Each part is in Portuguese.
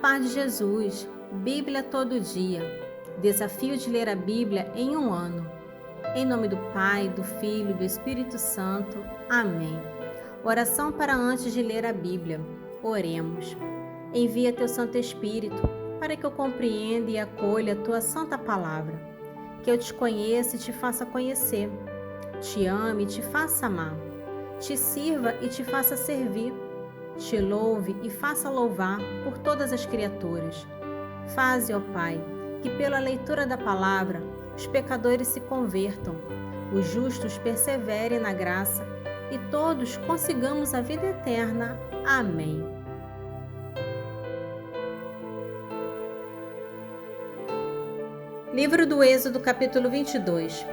paz de Jesus, Bíblia todo dia. Desafio de ler a Bíblia em um ano. Em nome do Pai, do Filho e do Espírito Santo. Amém. Oração para antes de ler a Bíblia. Oremos. Envia teu Santo Espírito para que eu compreenda e acolha a tua santa palavra. Que eu te conheça e te faça conhecer. Te ame e te faça amar. Te sirva e te faça servir. Te louve e faça louvar por todas as criaturas. Faze, ó Pai, que pela leitura da palavra os pecadores se convertam, os justos perseverem na graça e todos consigamos a vida eterna. Amém. Livro do Êxodo, capítulo 22.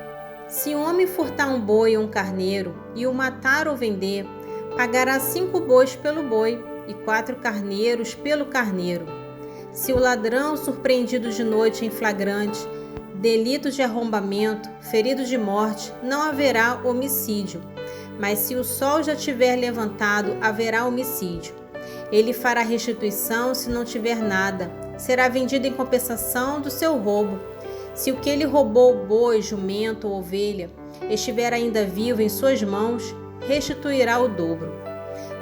Se um homem furtar um boi ou um carneiro e o matar ou vender, pagará 5 bois pelo boi e 4 carneiros pelo carneiro. Se o ladrão, surpreendido de noite em flagrante, delito de arrombamento, ferido de morte, não haverá homicídio. Mas se o sol já tiver levantado, haverá homicídio. Ele fará restituição se não tiver nada. Será vendido em compensação do seu roubo. Se o que ele roubou, boi, jumento ou ovelha, estiver ainda vivo em suas mãos, restituirá o dobro.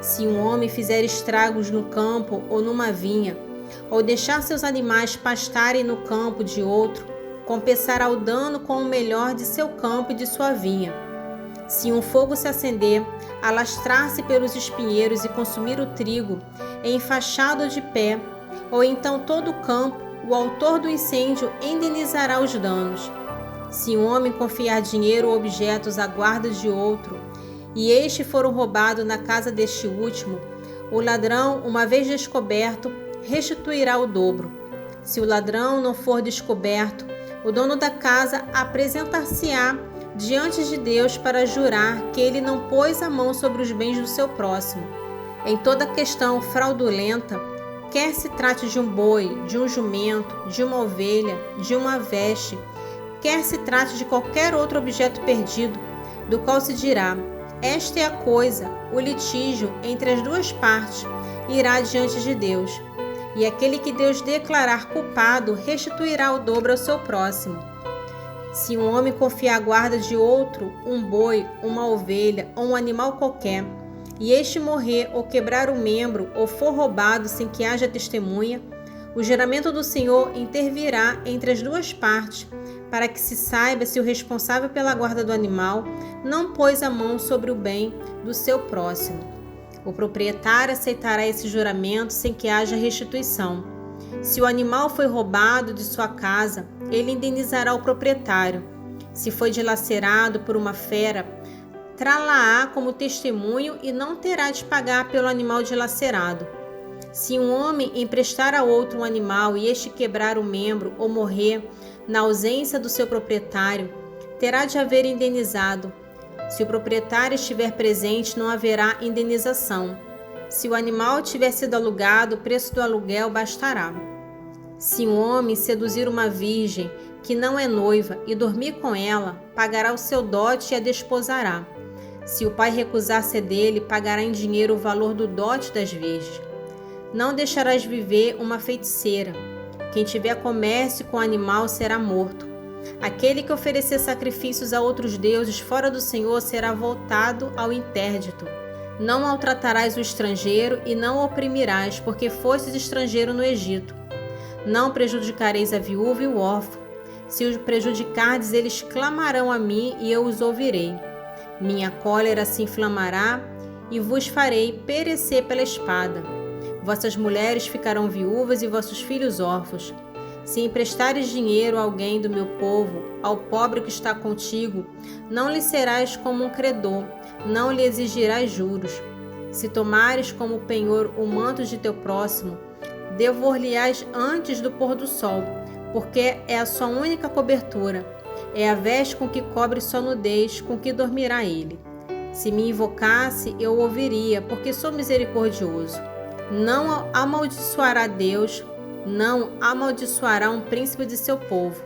Se um homem fizer estragos no campo ou numa vinha, ou deixar seus animais pastarem no campo de outro, compensará o dano com o melhor de seu campo e de sua vinha. Se um fogo se acender, alastrar-se pelos espinheiros e consumir o trigo, enfaixado de pé, ou então todo o campo, o autor do incêndio indenizará os danos. Se um homem confiar dinheiro ou objetos à guarda de outro, e este for roubado na casa deste último, o ladrão, uma vez descoberto, restituirá o dobro. Se o ladrão não for descoberto, o dono da casa apresentar-se-á diante de Deus para jurar que ele não pôs a mão sobre os bens do seu próximo. Em toda questão fraudulenta, quer se trate de um boi, de um jumento, de uma ovelha, de uma veste, quer se trate de qualquer outro objeto perdido, do qual se dirá: esta é a coisa, o litígio entre as duas partes irá diante de Deus. E aquele que Deus declarar culpado restituirá o dobro ao seu próximo. Se um homem confiar a guarda de outro, um boi, uma ovelha ou um animal qualquer, e este morrer ou quebrar o membro ou for roubado sem que haja testemunha, o juramento do Senhor intervirá entre as duas partes, para que se saiba se o responsável pela guarda do animal não pôs a mão sobre o bem do seu próximo. O proprietário aceitará esse juramento sem que haja restituição. Se o animal foi roubado de sua casa, ele indenizará o proprietário. Se foi dilacerado por uma fera, trá-la-á como testemunho e não terá de pagar pelo animal dilacerado. Se um homem emprestar a outro um animal e este quebrar o membro ou morrer na ausência do seu proprietário, terá de haver indenizado. Se o proprietário estiver presente, não haverá indenização. Se o animal tiver sido alugado, o preço do aluguel bastará. Se um homem seduzir uma virgem que não é noiva e dormir com ela, pagará o seu dote e a desposará. Se o pai recusar ceder-lhe, pagará em dinheiro o valor do dote das virgens. Não deixarás viver uma feiticeira. Quem tiver comércio com animal será morto. Aquele que oferecer sacrifícios a outros deuses fora do Senhor será voltado ao interdito. Não maltratarás o estrangeiro e não o oprimirás, porque fostes estrangeiro no Egito. Não prejudicareis a viúva e o órfão. Se os prejudicardes, eles clamarão a mim e eu os ouvirei. Minha cólera se inflamará e vos farei perecer pela espada. Vossas mulheres ficarão viúvas e vossos filhos órfãos. Se emprestares dinheiro a alguém do meu povo, ao pobre que está contigo, não lhe serás como um credor, não lhe exigirás juros. Se tomares como penhor o manto de teu próximo, devor-lhe-ás antes do pôr do sol, porque é a sua única cobertura, é a veste com que cobre sua nudez, com que dormirá ele. Se me invocasse, eu o ouviria, porque sou misericordioso. Não amaldiçoará Deus, não amaldiçoará um príncipe de seu povo.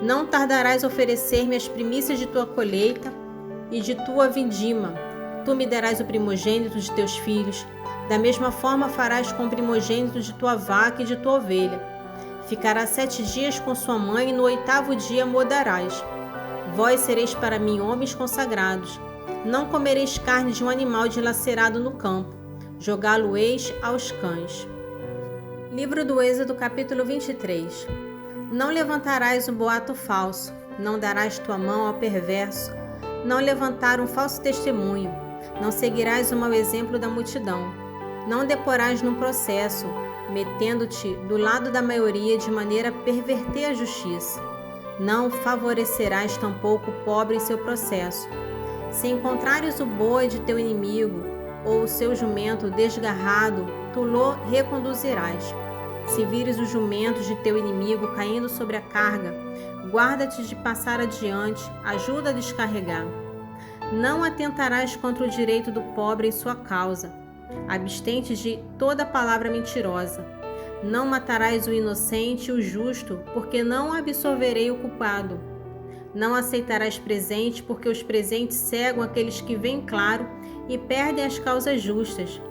Não tardarás a oferecer-me as primícias de tua colheita e de tua vindima. Tu me darás o primogênito de teus filhos. Da mesma forma farás com o primogênito de tua vaca e de tua ovelha. Ficará 7 dias com sua mãe, e no 8º dia mudarás. Vós sereis para mim homens consagrados. Não comereis carne de um animal dilacerado no campo. Jogá-lo-eis aos cães. Livro do Êxodo, capítulo 23. Não levantarás um boato falso. Não darás tua mão ao perverso. Não levantar um falso testemunho. Não seguirás o mau exemplo da multidão. Não deporás num processo, metendo-te do lado da maioria de maneira a perverter a justiça. Não favorecerás tampouco o pobre em seu processo. Se encontrares o boi de teu inimigo ou o seu jumento desgarrado, tu lo reconduzirás. Se vires os jumentos de teu inimigo caindo sobre a carga, guarda-te de passar adiante, ajuda a descarregar. Não atentarás contra o direito do pobre em sua causa. Abstente de toda palavra mentirosa. Não matarás o inocente e o justo, porque não absolverei o culpado. Não aceitarás presente, porque os presentes cegam aqueles que veem claro e perdem as causas justas.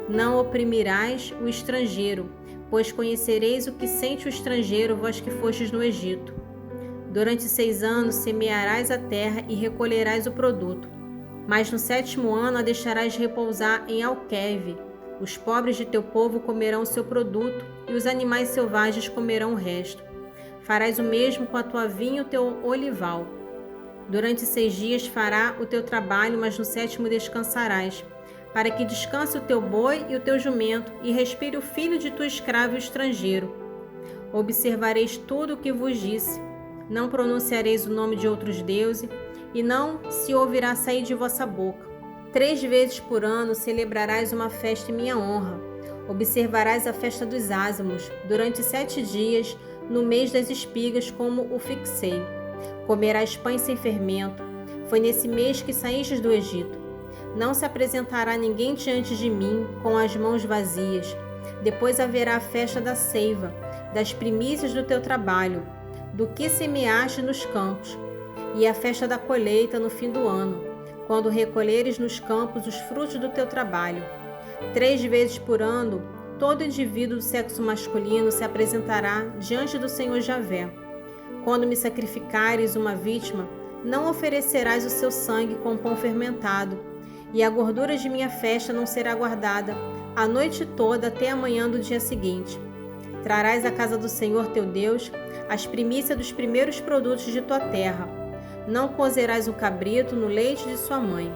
Não oprimirás o estrangeiro, pois conhecereis o que sente o estrangeiro, vós que fostes no Egito. Durante 6 anos semearás a terra e recolherás o produto. Mas no 7º ano a deixarás repousar em alqueve. Os pobres de teu povo comerão o seu produto, e os animais selvagens comerão o resto. Farás o mesmo com a tua vinha e o teu olival. Durante 6 dias fará o teu trabalho, mas no 7º descansarás, para que descanse o teu boi e o teu jumento, e respire o filho de tua escrava e o estrangeiro. Observareis tudo o que vos disse. Não pronunciareis o nome de outros deuses, e não se ouvirá sair de vossa boca. 3 vezes por ano celebrarás uma festa em minha honra. Observarás a festa dos ázimos, durante 7 dias, no mês das espigas, como o fixei. Comerás pães sem fermento. Foi nesse mês que saístes do Egito. Não se apresentará ninguém diante de mim com as mãos vazias. Depois haverá a festa da ceiva, das primícias do teu trabalho, do que semeaste nos campos, e a festa da colheita no fim do ano, quando recolheres nos campos os frutos do teu trabalho. 3 vezes por ano, todo indivíduo do sexo masculino se apresentará diante do Senhor Javé. Quando me sacrificares uma vítima, não oferecerás o seu sangue com pão fermentado, e a gordura de minha festa não será guardada a noite toda até a manhã do dia seguinte. Trarás à casa do Senhor teu Deus as primícias dos primeiros produtos de tua terra. Não cozerás o cabrito no leite de sua mãe.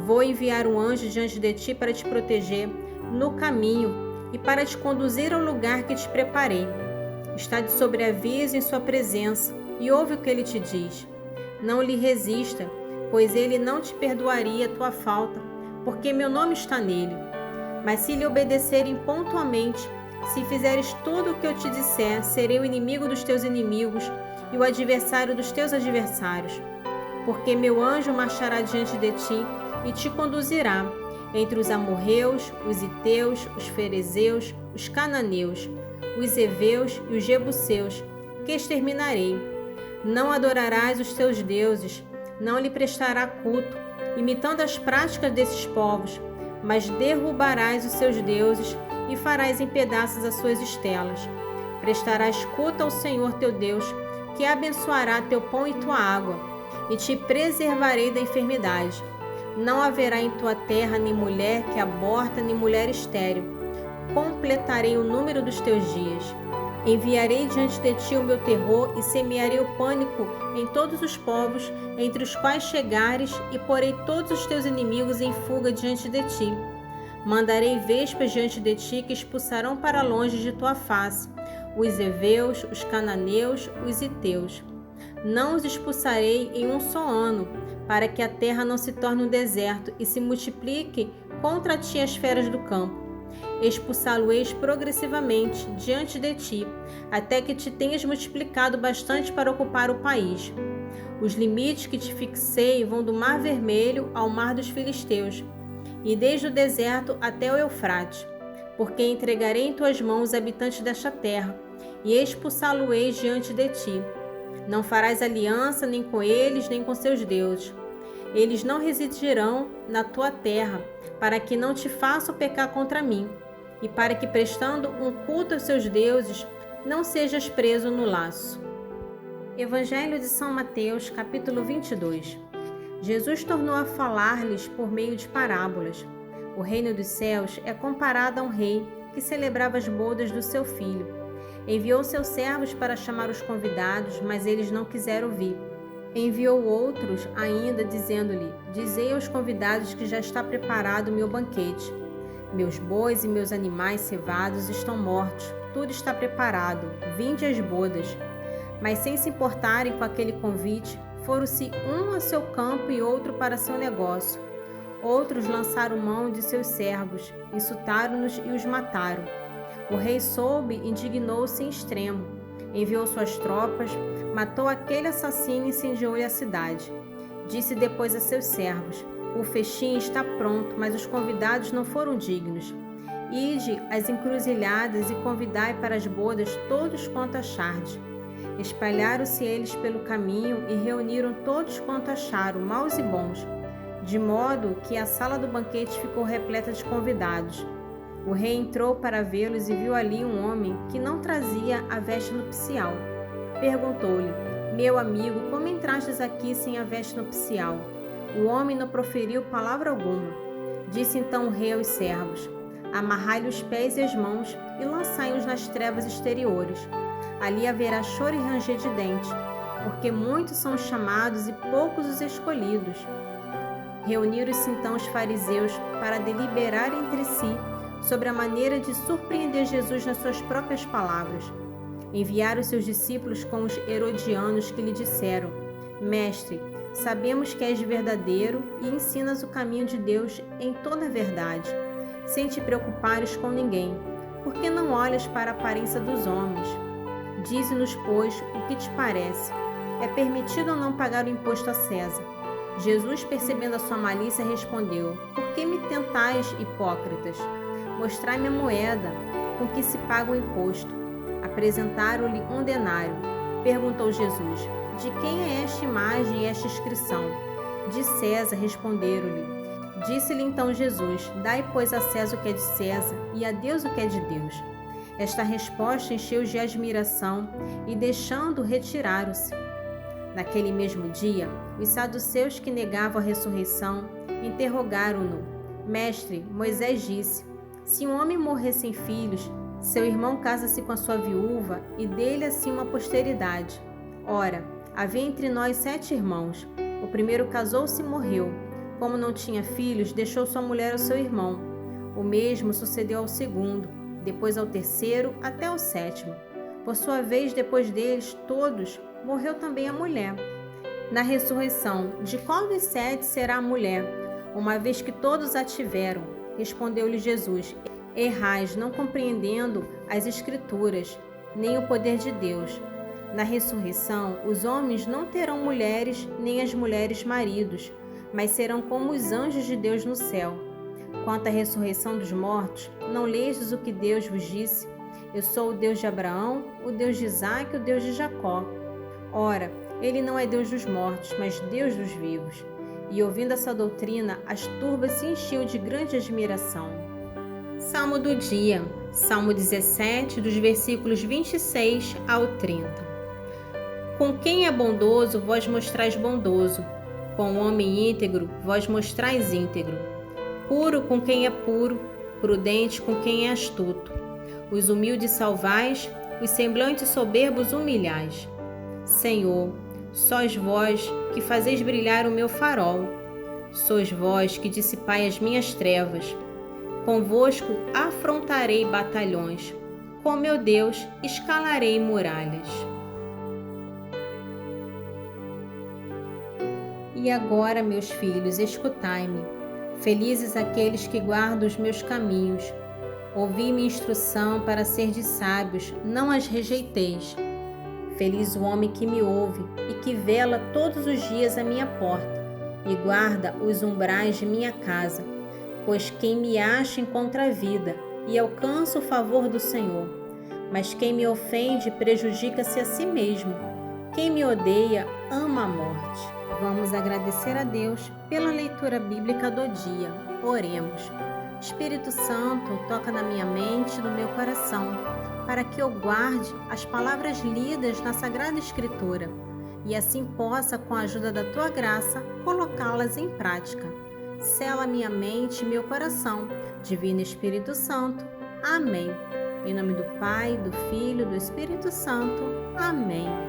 Vou enviar um anjo diante de ti para te proteger no caminho e para te conduzir ao lugar que te preparei. Está de sobreaviso em sua presença e ouve o que ele te diz. Não lhe resista, pois ele não te perdoaria a tua falta, porque meu nome está nele. Mas se lhe obedecerem pontualmente, se fizeres tudo o que eu te disser, serei o inimigo dos teus inimigos e o adversário dos teus adversários. Porque meu anjo marchará diante de ti e te conduzirá entre os amorreus, os iteus, os ferezeus, os cananeus, os heveus e os jebuseus, que exterminarei. Não adorarás os teus deuses, não lhe prestará culto, imitando as práticas desses povos, mas derrubarás os seus deuses e farás em pedaços as suas estelas. Prestarás culto ao Senhor teu Deus, que abençoará teu pão e tua água, e te preservarei da enfermidade. Não haverá em tua terra nem mulher que aborta, nem mulher estéril. Completarei o número dos teus dias. Enviarei diante de ti o meu terror e semearei o pânico em todos os povos entre os quais chegares, e porei todos os teus inimigos em fuga diante de ti. Mandarei vespas diante de ti que expulsarão para longe de tua face os heveus, os cananeus, os iteus. Não os expulsarei em um só ano, para que a terra não se torne um deserto e se multiplique contra ti as feras do campo. Expulsá-lo-eis progressivamente diante de ti, até que te tenhas multiplicado bastante para ocupar o país. Os limites que te fixei vão do Mar Vermelho ao Mar dos Filisteus, e desde o deserto até o Eufrates, porque entregarei em tuas mãos os habitantes desta terra, e expulsá-lo-eis diante de ti. Não farás aliança nem com eles, nem com seus deuses. Eles não residirão na tua terra, para que não te façam pecar contra mim, e para que, prestando um culto aos seus deuses, não sejas preso no laço. Evangelho de São Mateus, capítulo 22. Jesus tornou a falar-lhes por meio de parábolas. O reino dos céus é comparado a um rei que celebrava as bodas do seu filho. Enviou seus servos para chamar os convidados, mas eles não quiseram vir. Enviou outros ainda, dizendo-lhe: Dizei aos convidados que já está preparado o meu banquete. Meus bois e meus animais cevados estão mortos, tudo está preparado, vinde às bodas. Mas sem se importarem com aquele convite, foram-se um a seu campo e outro para seu negócio. Outros lançaram mão de seus servos, insultaram-nos e os mataram. O rei soube, indignou-se em extremo. Enviou suas tropas, matou aquele assassino e incendiou-lhe a cidade. Disse depois a seus servos: O festim está pronto, mas os convidados não foram dignos. Ide às encruzilhadas e convidai para as bodas todos quanto achardes. Espalharam-se eles pelo caminho e reuniram todos quanto acharam, maus e bons, de modo que a sala do banquete ficou repleta de convidados. O rei entrou para vê-los e viu ali um homem que não trazia a veste nupcial. Perguntou-lhe: Meu amigo, como entrastes aqui sem a veste nupcial? O homem não proferiu palavra alguma. Disse então o rei aos servos: Amarrai-lhe os pés e as mãos e lançai-os nas trevas exteriores. Ali haverá choro e ranger de dentes, porque muitos são os chamados e poucos os escolhidos. Reuniram-se então os fariseus para deliberar entre si sobre a maneira de surpreender Jesus nas suas próprias palavras. Enviaram seus discípulos com os herodianos que lhe disseram: Mestre, sabemos que és verdadeiro e ensinas o caminho de Deus em toda a verdade, sem te preocupares com ninguém, porque não olhas para a aparência dos homens. Dize-nos, pois, o que te parece. É permitido ou não pagar o imposto a César? Jesus, percebendo a sua malícia, respondeu: Por que me tentais, hipócritas? Mostrai-me a moeda com que se paga o imposto. Apresentaram-lhe um denário. Perguntou Jesus: De quem é esta imagem e esta inscrição? De César, responderam-lhe. Disse-lhe então Jesus: Dai, pois, a César o que é de César e a Deus o que é de Deus. Esta resposta encheu-os de admiração e, deixando, retiraram-se. Naquele mesmo dia, os saduceus que negavam a ressurreição interrogaram-no: Mestre, Moisés disse: Se um homem morrer sem filhos, seu irmão casa-se com a sua viúva e dele assim uma posteridade. Ora, havia entre nós 7 irmãos. O primeiro casou-se e morreu. Como não tinha filhos, deixou sua mulher ao seu irmão. O mesmo sucedeu ao segundo, depois ao terceiro, até ao 7º. Por sua vez, depois deles, todos, morreu também a mulher. Na ressurreição, de qual dos 7 será a mulher, uma vez que todos a tiveram? Respondeu-lhe Jesus: Errais, não compreendendo as Escrituras, nem o poder de Deus. Na ressurreição, os homens não terão mulheres, nem as mulheres maridos, mas serão como os anjos de Deus no céu. Quanto à ressurreição dos mortos, não lestes o que Deus vos disse? Eu sou o Deus de Abraão, o Deus de Isaque, o Deus de Jacó. Ora, ele não é Deus dos mortos, mas Deus dos vivos. E ouvindo essa doutrina, as turbas se enchiam de grande admiração. Salmo do dia, Salmo 17, dos versículos 26 ao 30. Com quem é bondoso, vós mostrais bondoso. Com o homem íntegro, vós mostrais íntegro. Puro com quem é puro, prudente com quem é astuto. Os humildes salvais, os semblantes soberbos humilhais. Senhor, sois vós que fazeis brilhar o meu farol. Sois vós que dissipai as minhas trevas. Convosco afrontarei batalhões. Com meu Deus escalarei muralhas. E agora, meus filhos, escutai-me. Felizes aqueles que guardam os meus caminhos. Ouvi minha instrução para ser de sábios, não as rejeiteis. Feliz o homem que me ouve e que vela todos os dias à minha porta e guarda os umbrais de minha casa, pois quem me acha encontra a vida e alcança o favor do Senhor. Mas quem me ofende prejudica-se a si mesmo. Quem me odeia ama a morte. Vamos agradecer a Deus pela leitura bíblica do dia. Oremos. Espírito Santo, toca na minha mente e no meu coração, para que eu guarde as palavras lidas na Sagrada Escritura e assim possa, com a ajuda da Tua graça, colocá-las em prática. Sela minha mente e meu coração. Divino Espírito Santo. Amém. Em nome do Pai, do Filho e do Espírito Santo. Amém.